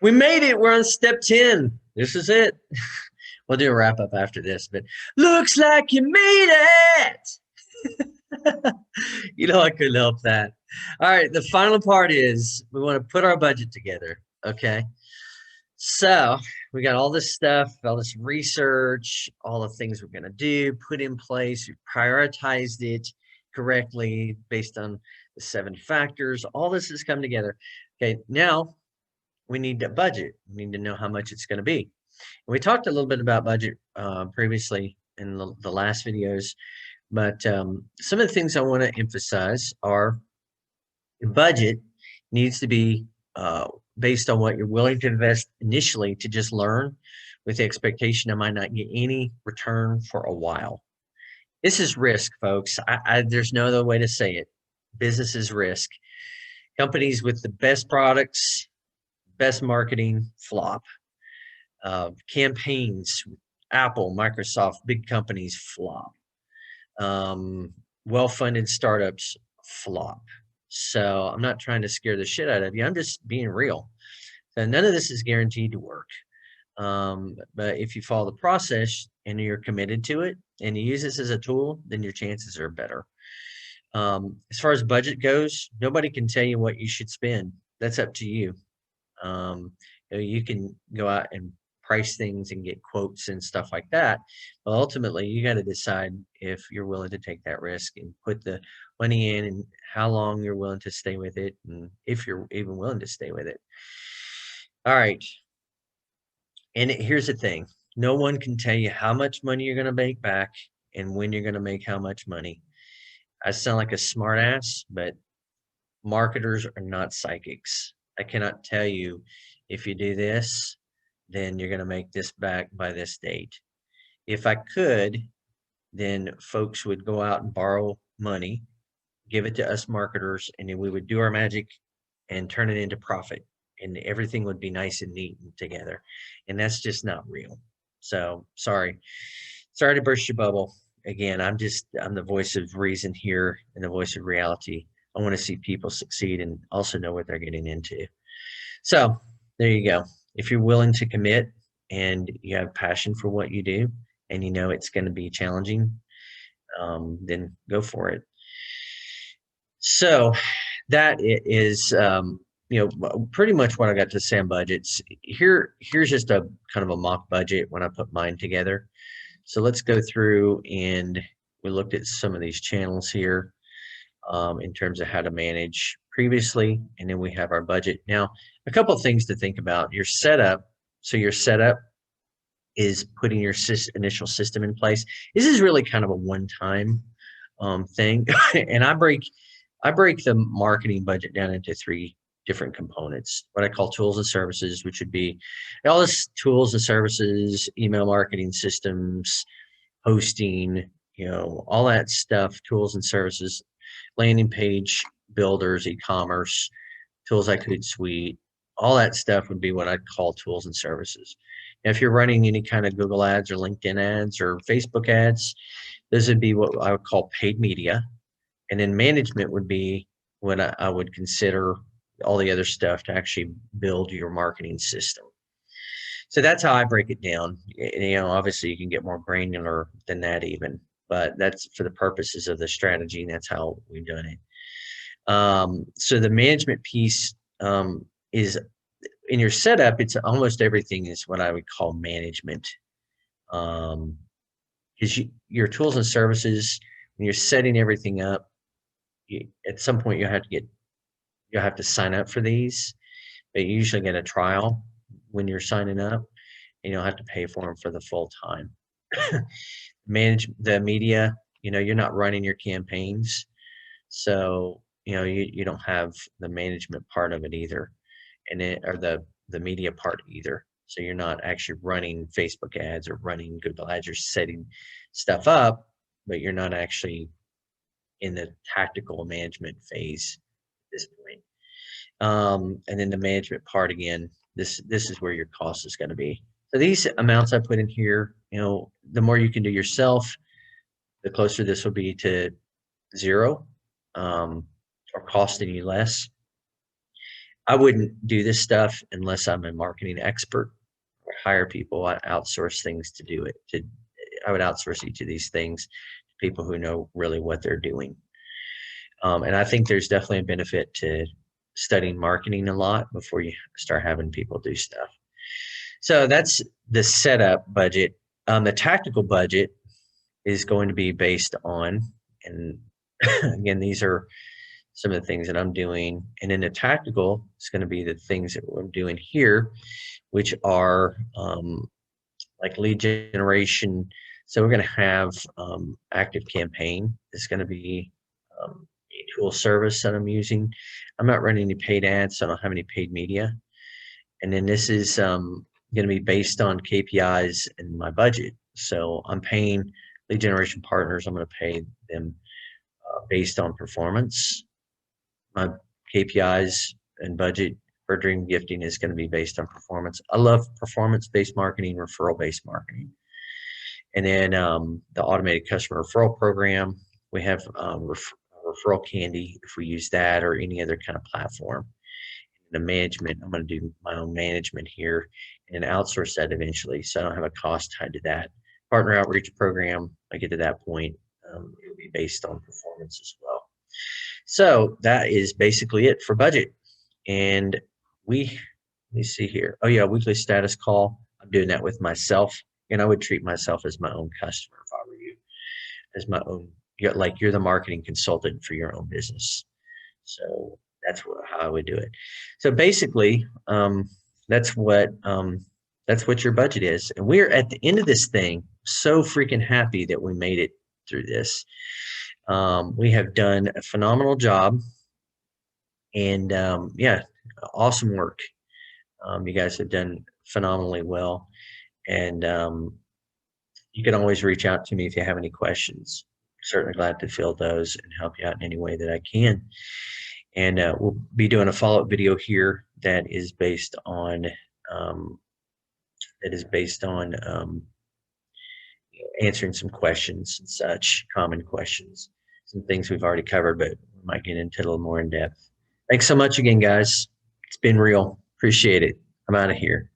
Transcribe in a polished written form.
We made it. We're on step 10. This is it. We'll do a wrap up after this, but looks like you made it. I couldn't help that. All right. The final part is we want to put our budget together. Okay. So we got all this stuff, all this research, all the things we're going to do, put in place. We prioritized it correctly based on the 7 factors. All this has come together. Okay. Now we need a budget. We need to know how much it's going to be. And we talked a little bit about budget previously in the last videos, but some of the things I want to emphasize are the budget needs to be based on what you're willing to invest initially to just learn, with the expectation I might not get any return for a while. This is risk, folks. There's no other way to say it. Business is risk. Companies with the best products, best marketing, flop. Campaigns, Apple, Microsoft, big companies, flop. Well-funded startups, flop. So I'm not trying to scare the shit out of you. I'm just being real. So none of this is guaranteed to work. But if you follow the process and you're committed to it and you use this as a tool, then your chances are better. As far as budget goes, nobody can tell you what you should spend. That's up to you. You can go out and price things and get quotes and stuff like that. But ultimately, you got to decide if you're willing to take that risk and put the money in, and how long you're willing to stay with it, and if you're even willing to stay with it. All right. And here's the thing. No one can tell you how much money you're going to make back and when you're going to make how much money. I sound like a smart ass, but marketers are not psychics. I cannot tell you if you do this, then you're going to make this back by this date. If I could, then folks would go out and borrow money, give it to us marketers, and then we would do our magic and turn it into profit. And everything would be nice and neat and together. And that's just not real. So sorry to burst your bubble. Again, I'm the voice of reason here and the voice of reality. I want to see people succeed and also know what they're getting into. So there you go. If you're willing to commit and you have passion for what you do and you know it's going to be challenging, then go for it. So that is, pretty much what I got to say on budgets. Here's just a kind of a mock budget when I put mine together. So let's go through, and we looked at some of these channels here in terms of how to manage previously, and then we have our budget. Now, a couple of things to think about. Your setup. So your setup is putting your initial system in place. This is really kind of a one-time thing, and I break the marketing budget down into 3 different components, what I call tools and services, which would be all this tools and services, email marketing systems, hosting, all that stuff, tools and services, landing page builders, e-commerce, tools like Hootsuite, all that stuff would be what I'd call tools and services. Now, if you're running any kind of Google ads or LinkedIn ads or Facebook ads, this would be what I would call paid media. And then management would be what I would consider all the other stuff to actually build your marketing system. So that's how I break it down. Obviously you can get more granular than that even, but that's for the purposes of the strategy, and that's how we've done it. So the management piece is in your setup. It's almost everything is what I would call management. Because your tools and services, when you're setting everything up, at some point you'll have to sign up for these, but you usually get a trial when you're signing up, and you'll have to pay for them for the full time. Manage the media, you're not running your campaigns, so you don't have the management part of it either, or the media part either. So you're not actually running Facebook ads or running Google ads. You're setting stuff up, but you're not actually in the tactical management phase at this point. And then the management part, again, this is where your cost is going to be. So these amounts I put in here, the more you can do yourself, the closer this will be to 0, or costing you less. I wouldn't do this stuff unless I'm a marketing expert or hire people. I outsource things to do it. I would outsource each of these things to people who know really what they're doing. And I think there's definitely a benefit to studying marketing a lot before you start having people do stuff. So that's the setup budget. The tactical budget is going to be based on, and again, these are some of the things that I'm doing. And then the tactical is going to be the things that we're doing here, which are like lead generation. So we're going to have active campaign is going to be a tool service that I'm using. I'm not running any paid ads, so I don't have any paid media. And then this is going to be based on KPIs and my budget. So I'm paying lead generation partners. I'm going to pay them based on performance. My KPIs and budget for dream gifting is going to be based on performance. I love performance-based marketing, referral-based marketing. And then the automated customer referral program, we have referral candy if we use that or any other kind of platform. The management, I'm going to do my own management here and outsource that eventually, so I don't have a cost tied to that. Partner outreach program, I get to that point, it'll be based on performance as well. So that is basically it for budget. And let me see here. Oh yeah, weekly status call. I'm doing that with myself, and I would treat myself as my own customer if I were you, as my own. You're the marketing consultant for your own business. So how I would do it. So basically, that's what your budget is. And we're at the end of this thing, so freaking happy that we made it through this. We have done a phenomenal job, and yeah, awesome work. You guys have done phenomenally well, and you can always reach out to me if you have any questions. Certainly glad to field those and help you out in any way that I can. And we'll be doing a follow-up video here that is based on answering some questions and such, common questions, some things we've already covered, but we might get into a little more in depth. Thanks so much again, guys. It's been real. Appreciate it. I'm out of here.